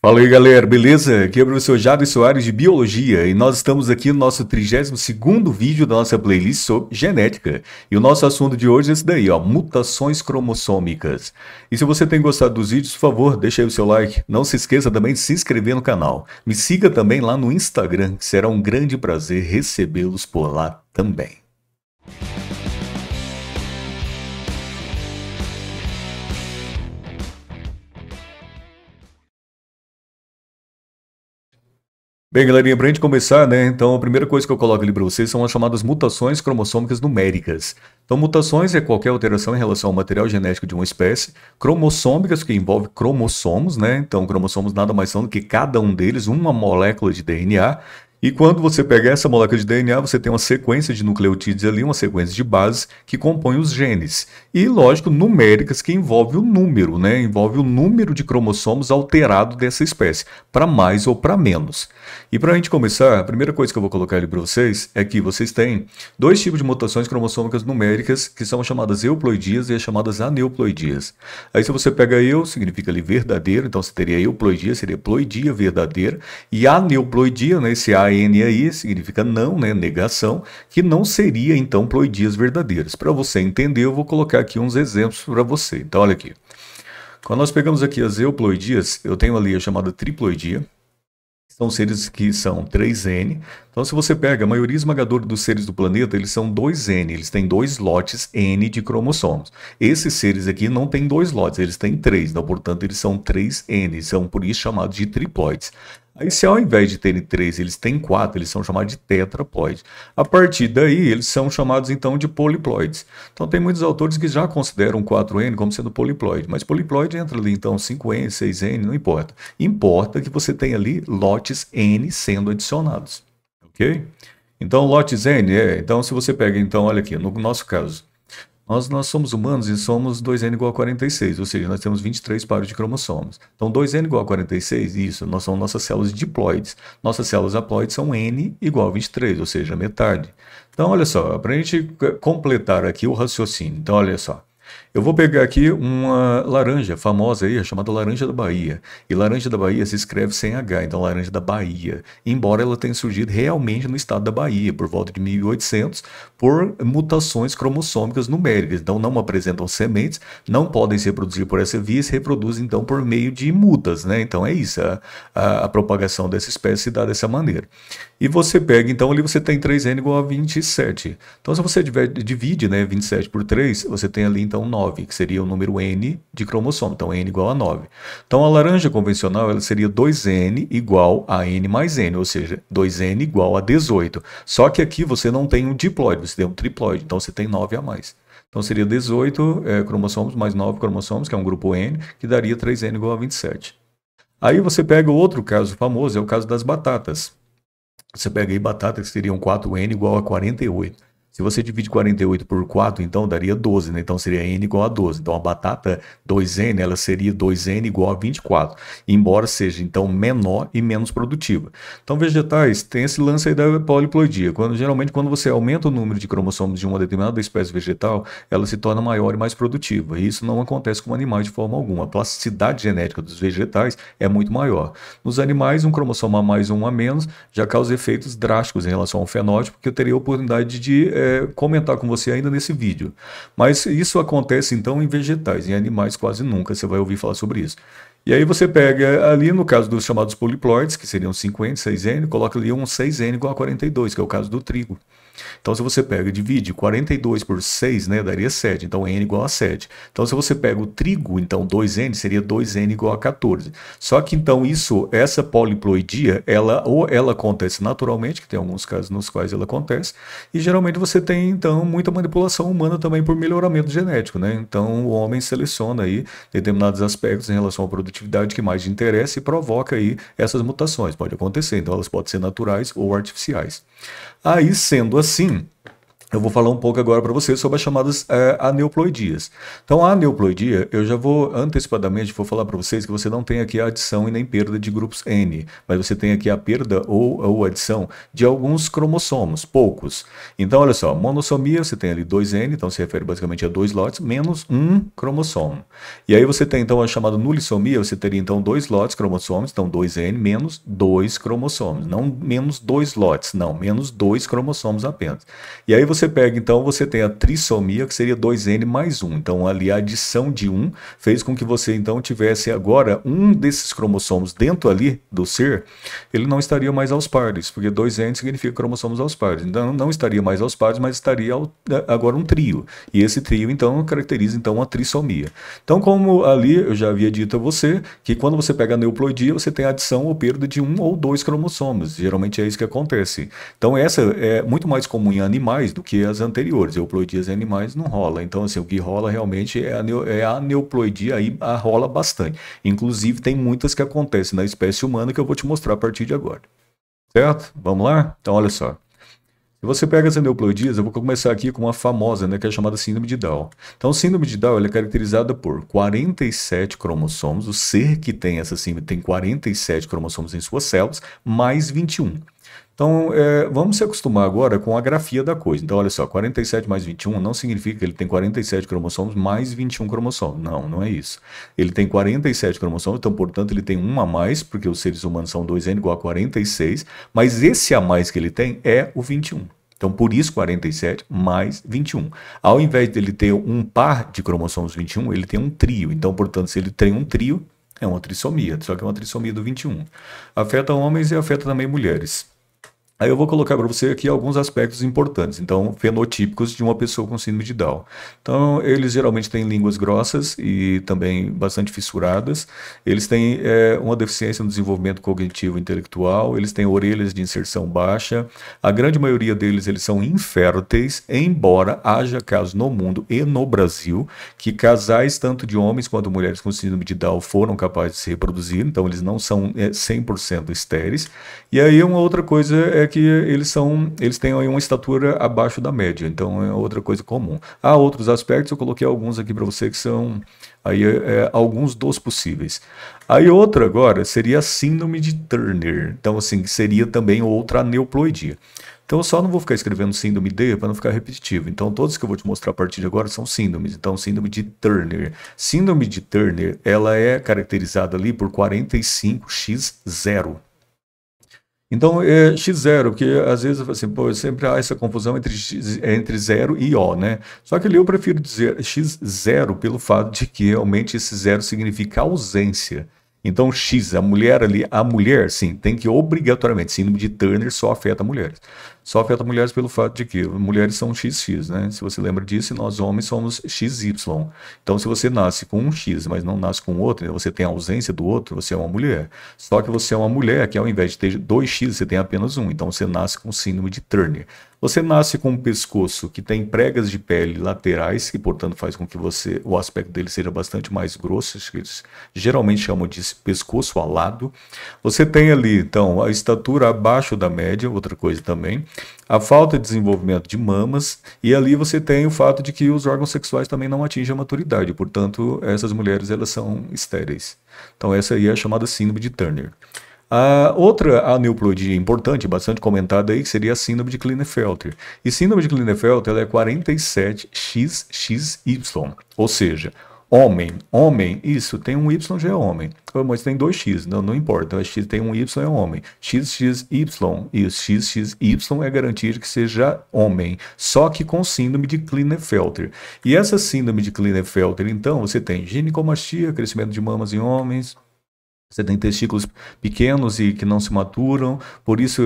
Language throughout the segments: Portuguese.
Fala aí, galera, beleza? Aqui é o professor Jado Soares de Biologia e nós estamos aqui no nosso 32º vídeo da nossa playlist sobre genética. E o nosso assunto de hoje é esse daí, ó, mutações cromossômicas. E se você tem gostado dos vídeos, por favor, deixa aí o seu like. Não se esqueça também de se inscrever no canal. Me siga também lá no Instagram, que será um grande prazer recebê-los por lá também. Bem, galerinha, para a gente começar, né? Então, a primeira coisa que eu coloco ali para vocês são as chamadas mutações cromossômicas numéricas. Então, mutações é qualquer alteração em relação ao material genético de uma espécie. Cromossômicas, que envolve cromossomos, né? Então, cromossomos nada mais são do que cada um deles, uma molécula de DNA. E quando você pega essa molécula de DNA, você tem uma sequência de nucleotídeos ali, uma sequência de bases que compõem os genes. E, lógico, numéricas, que envolve o número, né? Envolve o número de cromossomos alterado dessa espécie, para mais ou para menos. E para a gente começar, a primeira coisa que eu vou colocar ali para vocês é que vocês têm dois tipos de mutações cromossômicas numéricas, que são chamadas euploidias e as chamadas aneuploidias. Aí, se você pega eu, significa ali verdadeiro, então você teria euploidia, seria ploidia verdadeira, e aneuploidia, né? Esse AN aí significa não, né, negação, que não seria então ploidias verdadeiras. Para você entender, eu vou colocar aqui uns exemplos para você. Então, olha aqui. Quando nós pegamos aqui as euploidias, eu tenho ali a chamada triploidia. São seres que são 3N. Então, se você pega a maioria esmagadora dos seres do planeta, eles são 2N, eles têm dois lotes N de cromossomos. Esses seres aqui não têm dois lotes, eles têm três, então, portanto, eles são 3N, são por isso chamados de triploides. Aí, se ao invés de terem três, eles têm quatro, eles são chamados de tetraploides. A partir daí, eles são chamados então de poliploides. Então, tem muitos autores que já consideram 4N como sendo poliploide, mas poliploide entra ali então 5N, 6N, não importa. Importa que você tenha ali lotes N sendo adicionados. Ok? Então, lotes N então, se você pega, então, olha aqui, no nosso caso, nós somos humanos e somos 2N igual a 46, ou seja, nós temos 23 pares de cromossomos. Então, 2N igual a 46, isso, nós somos nossas células diploides. Nossas células haploides são N igual a 23, ou seja, metade. Então, olha só, para a gente completar aqui o raciocínio. Então, olha só. Eu vou pegar aqui uma laranja famosa aí, chamada laranja da Bahia. E laranja da Bahia se escreve sem H, então laranja da Bahia. Embora ela tenha surgido realmente no estado da Bahia, por volta de 1800, por mutações cromossômicas numéricas. Então não apresentam sementes, não podem se reproduzir por essa via, se reproduzem então por meio de mutas, né? Então é isso, a propagação dessa espécie se dá dessa maneira. E você pega, então ali você tem 3N igual a 27. Então se você divide, né, 27 por 3, você tem ali então 9, que seria o número N de cromossomo, então N igual a 9. Então a laranja convencional ela seria 2N igual a N mais N, ou seja, 2N igual a 18. Só que aqui você não tem um diploide, você tem um triploide, então você tem 9 a mais. Então seria 18 cromossomos mais 9 cromossomos, que é um grupo N, que daria 3N igual a 27. Aí você pega o outro caso famoso, é o caso das batatas. Você pega aí batata, que seriam 4N igual a 48. Se você divide 48 por 4, então daria 12, né? Então seria N igual a 12. Então a batata 2N, ela seria 2N igual a 24, embora seja então menor e menos produtiva. Então vegetais tem esse lance aí da poliploidia. Geralmente quando você aumenta o número de cromossomos de uma determinada espécie vegetal, ela se torna maior e mais produtiva. E isso não acontece com animais de forma alguma. A plasticidade genética dos vegetais é muito maior. Nos animais, um cromossomo a mais ou um a menos já causa efeitos drásticos em relação ao fenótipo, que eu teria a oportunidade de comentar com você ainda nesse vídeo. Mas isso acontece então em vegetais, em animais quase nunca você vai ouvir falar sobre isso. E aí você pega ali no caso dos chamados poliploides, que seriam 5N, 6N, coloca ali um 6N igual a 42, que é o caso do trigo. Então, se você pega e divide 42 por 6, né, daria 7. Então, N igual a 7. Então, se você pega o trigo, então 2N seria 2N igual a 14. Só que, então, essa poliploidia, ou ela acontece naturalmente, que tem alguns casos nos quais ela acontece, e geralmente você tem, então, muita manipulação humana também por melhoramento genético, né? Então, o homem seleciona aí determinados aspectos em relação à produtividade que mais lhe interessa e provoca aí essas mutações. Pode acontecer, então elas podem ser naturais ou artificiais. Aí, sendo assim, Eu vou falar um pouco agora para você sobre as chamadas aneuploidias. Então, a aneuploidia, eu já vou antecipadamente vou falar para vocês que você não tem aqui a adição e nem perda de grupos N, mas você tem aqui a perda ou adição de alguns cromossomos, poucos. Então, olha só, monossomia, você tem ali 2N, então se refere basicamente a 2 lotes, menos um cromossomo. E aí você tem então a chamada nulissomia, você teria então 2 lotes cromossomos, então 2N menos 2 cromossomos, não menos 2 lotes, não, menos 2 cromossomos apenas. E aí você pega, então, você tem a trissomia, que seria 2N mais 1. Então, ali a adição de 1 fez com que você, então, tivesse agora um desses cromossomos dentro ali do ser, ele não estaria mais aos pares, porque 2N significa cromossomos aos pares. Então, não estaria mais aos pares, mas estaria agora um trio. E esse trio, então, caracteriza, então, a trissomia. Então, como ali eu já havia dito a você, que quando você pega a neuploidia, você tem a adição ou perda de um ou dois cromossomos. Geralmente é isso que acontece. Então, essa é muito mais comum em animais do que as anteriores. Euploidias em animais não rola. Então, assim, o que rola realmente é a aneuploidia, aí rola bastante. Inclusive, tem muitas que acontecem na espécie humana que eu vou te mostrar a partir de agora. Certo? Vamos lá? Então, olha só. Se você pega as aneuploidias, eu vou começar aqui com uma famosa, né, que é chamada síndrome de Down. Então, síndrome de Down ela é caracterizada por 47 cromossomos. O ser que tem essa síndrome tem 47 cromossomos em suas células, mais 21. Então, vamos se acostumar agora com a grafia da coisa. Então, olha só, 47 mais 21 não significa que ele tem 47 cromossomos mais 21 cromossomos. Não, não é isso. Ele tem 47 cromossomos, então, portanto, ele tem um a mais, porque os seres humanos são 2N igual a 46, mas esse a mais que ele tem é o 21. Então, por isso, 47 mais 21. Ao invés dele ter um par de cromossomos 21, ele tem um trio. Então, portanto, se ele tem um trio, é uma trissomia, só que é uma trissomia do 21. Afeta homens e afeta também mulheres. Aí eu vou colocar para você aqui alguns aspectos importantes, então, fenotípicos de uma pessoa com síndrome de Down. Então, eles geralmente têm línguas grossas e também bastante fissuradas, eles têm uma deficiência no desenvolvimento cognitivo e intelectual, eles têm orelhas de inserção baixa, a grande maioria deles eles são inférteis, embora haja casos no mundo e no Brasil que casais tanto de homens quanto mulheres com síndrome de Down foram capazes de se reproduzir, então eles não são 100% estéreis. E aí uma outra coisa é que eles têm aí uma estatura abaixo da média, então é outra coisa comum. Há outros aspectos, eu coloquei alguns aqui para você que são aí alguns dos possíveis. Aí outra agora seria a síndrome de Turner, então assim, seria também outra aneuploidia. Então eu só não vou ficar escrevendo síndrome D para não ficar repetitivo. Então todos que eu vou te mostrar a partir de agora são síndromes. Então síndrome de Turner. Síndrome de Turner, ela é caracterizada ali por 45x0. Então, X0, porque às vezes assim, pô, sempre há essa confusão entre 0 e O, né? Só que ali eu prefiro dizer X0 pelo fato de que realmente esse 0 significa ausência. Então, X, a mulher ali, a mulher, sim, tem que obrigatoriamente, síndrome de Turner só afeta mulheres. Só afeta mulheres pelo fato de que mulheres são XX, né? Se você lembra disso, nós homens somos XY. Então, se você nasce com um X, mas não nasce com outro, né? Você tem a ausência do outro, você é uma mulher. Só que você é uma mulher que ao invés de ter 2X, você tem apenas um. Então, você nasce com síndrome de Turner. Você nasce com um pescoço que tem pregas de pele laterais, que portanto faz com que o aspecto dele seja bastante mais grosso, que eles geralmente chamam de pescoço alado. Você tem ali, então, a estatura abaixo da média, outra coisa também, a falta de desenvolvimento de mamas, e ali você tem o fato de que os órgãos sexuais também não atingem a maturidade, portanto, essas mulheres elas são estéreis. Então, essa aí é a chamada síndrome de Turner. A outra aneuploidia importante, bastante comentada aí, seria a síndrome de Klinefelter. E síndrome de Klinefelter ela é 47XXY, ou seja, homem, isso, tem um Y já é homem, mas tem 2X, não importa, X tem um Y é homem, XXY, isso, XXY é garantia de que seja homem, só que com síndrome de Klinefelter. E essa síndrome de Klinefelter, então, você tem ginecomastia, crescimento de mamas em homens, você tem testículos pequenos e que não se maturam, por isso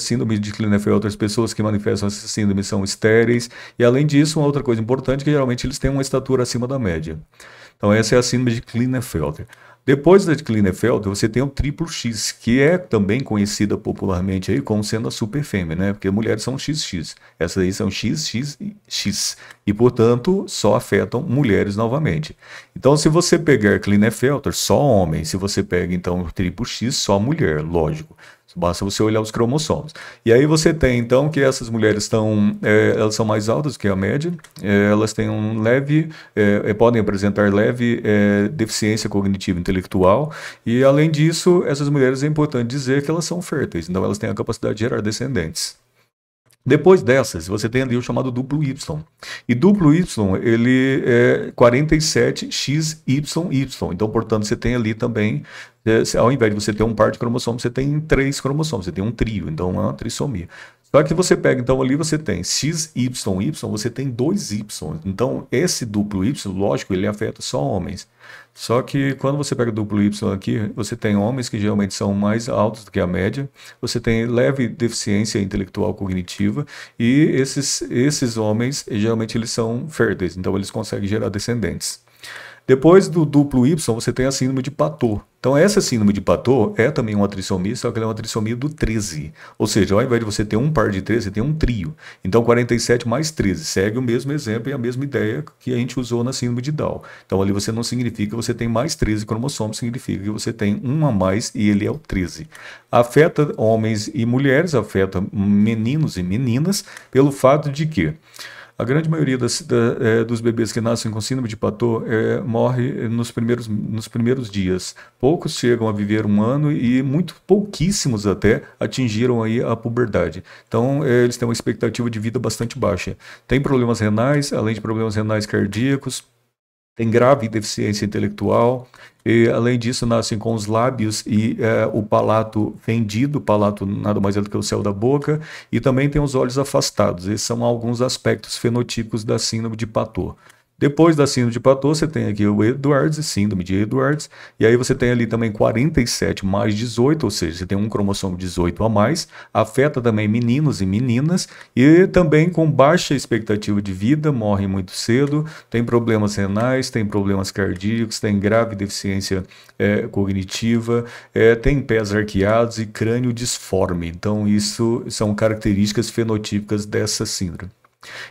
síndrome de Klinefelter, as pessoas que manifestam essa síndrome são estéreis, e além disso, uma outra coisa importante é que geralmente eles têm uma estatura acima da média. Então essa é a síndrome de Klinefelter. Depois da de Klinefelter, você tem o triplo X, que é também conhecida popularmente aí como sendo a super fêmea, né? Porque mulheres são XX. Essas aí são XXX. E, portanto, só afetam mulheres novamente. Então, se você pegar Klinefelter, só homem. Se você pega, então, o triplo X, só mulher, lógico. Basta você olhar os cromossomos. E aí você tem, então, que essas mulheres elas são mais altas que a média, elas têm um leve, podem apresentar leve deficiência cognitiva e intelectual, e além disso, essas mulheres é importante dizer que elas são férteis, então elas têm a capacidade de gerar descendentes. Depois dessas, você tem ali o chamado duplo Y. E duplo Y, ele é 47XYY. Então, portanto, você tem ali também, ao invés de você ter um par de cromossomos, você tem 3 cromossomos, você tem um trio, então é uma trissomia. Só que você pega, então ali você tem XYY, você tem 2Y. Então, esse duplo Y, lógico, ele afeta só homens. Só que quando você pega duplo Y aqui, você tem homens que geralmente são mais altos do que a média, você tem leve deficiência intelectual cognitiva, e esses homens, geralmente eles são férteis, então eles conseguem gerar descendentes. Depois do duplo Y, você tem a síndrome de Patot. Então, essa síndrome de Patot é também uma trissomia, só que ela é uma trissomia do 13. Ou seja, ao invés de você ter um par de 13, você tem um trio. Então, 47 mais 13. Segue o mesmo exemplo e a mesma ideia que a gente usou na síndrome de Down. Então, ali você não significa que você tem mais 13 cromossomos, significa que você tem um a mais e ele é o 13. Afeta homens e mulheres, afeta meninos e meninas, pelo fato de que a grande maioria dos bebês que nascem com síndrome de Patot morre nos primeiros dias. Poucos chegam a viver um ano e muito pouquíssimos até atingiram aí a puberdade. Então, eles têm uma expectativa de vida bastante baixa. Tem problemas renais, além de problemas renais cardíacos, tem grave deficiência intelectual, e além disso nascem com os lábios e o palato fendido, o palato nada mais é do que o céu da boca, e também tem os olhos afastados. Esses são alguns aspectos fenotípicos da síndrome de Patot. Depois da síndrome de Patot, você tem aqui o Edwards, síndrome de Edwards, e aí você tem ali também 47 mais 18, ou seja, você tem um cromossomo 18 a mais, afeta também meninos e meninas, e também com baixa expectativa de vida, morrem muito cedo, tem problemas renais, tem problemas cardíacos, tem grave deficiência cognitiva, tem pés arqueados e crânio disforme. Então, isso são características fenotípicas dessa síndrome.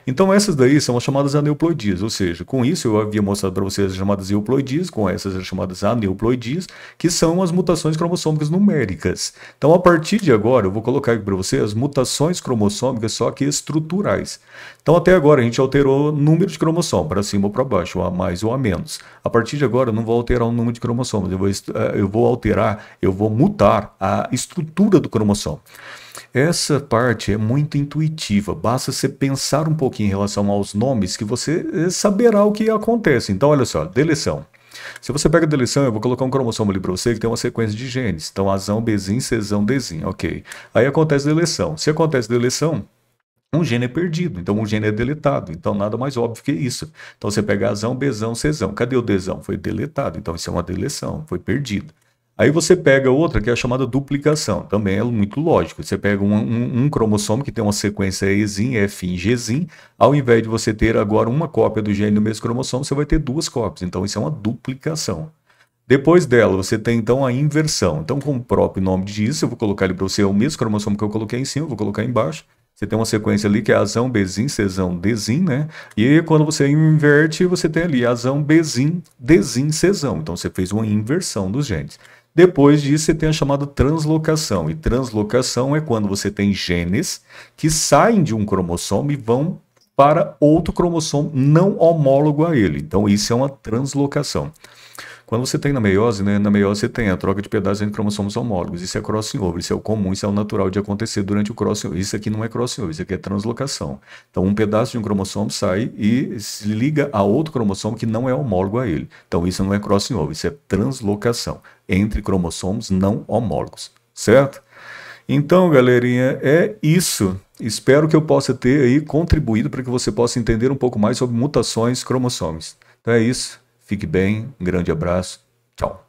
Então essas daí são as chamadas aneuploidias, ou seja, com isso eu havia mostrado para vocês as chamadas euploidias, com essas as chamadas aneuploidias, que são as mutações cromossômicas numéricas. Então a partir de agora eu vou colocar aqui para vocês as mutações cromossômicas, só que estruturais. Então até agora a gente alterou o número de cromossomos, para cima ou para baixo, ou a mais ou a menos. A partir de agora eu não vou alterar o número de cromossomos, eu vou mutar a estrutura do cromossomo. Essa parte é muito intuitiva, basta você pensar um pouquinho em relação aos nomes que você saberá o que acontece. Então, olha só, deleção. Se você pega a deleção, eu vou colocar um cromossomo ali para você que tem uma sequência de genes. Então, Azão, Bzim, Czão, Dzim, ok. Aí acontece deleção. Se acontece deleção, um gene é perdido, então um gene é deletado. Então, nada mais óbvio que isso. Então, você pega Azão, Bzão, Czão. Cadê o Dzão? Foi deletado. Então, isso é uma deleção, foi perdido. Aí você pega outra que é a chamada duplicação, também é muito lógico. Você pega um cromossomo que tem uma sequência Ezim, Fim, Gzim, ao invés de você ter agora uma cópia do gene do mesmo cromossomo, você vai ter duas cópias, então isso é uma duplicação. Depois dela, você tem então a inversão. Então, como o próprio nome diz, eu vou colocar ali para você o mesmo cromossomo que eu coloquei em cima, eu vou colocar embaixo. Você tem uma sequência ali que é Azão, Bzim, Czão, Dzim, né? E aí, quando você inverte, você tem ali Azão, Bzim, Dzim, Czão. Então, você fez uma inversão dos genes. Depois disso, você tem a chamada translocação. E translocação é quando você tem genes que saem de um cromossomo e vão para outro cromossomo não homólogo a ele. Então, isso é uma translocação. Quando você tem na meiose, né, na meiose você tem a troca de pedaços entre cromossomos homólogos. Isso é crossing over, isso é o comum, isso é o natural de acontecer durante o crossing over. Isso aqui não é crossing over, isso aqui é translocação. Então, um pedaço de um cromossomo sai e se liga a outro cromossomo que não é homólogo a ele. Então, isso não é crossing over, isso é translocação entre cromossomos não homólogos, certo? Então, galerinha, é isso. Espero que eu possa ter aí contribuído para que você possa entender um pouco mais sobre mutações cromossômicas. Então é isso. Fique bem, um grande abraço, tchau.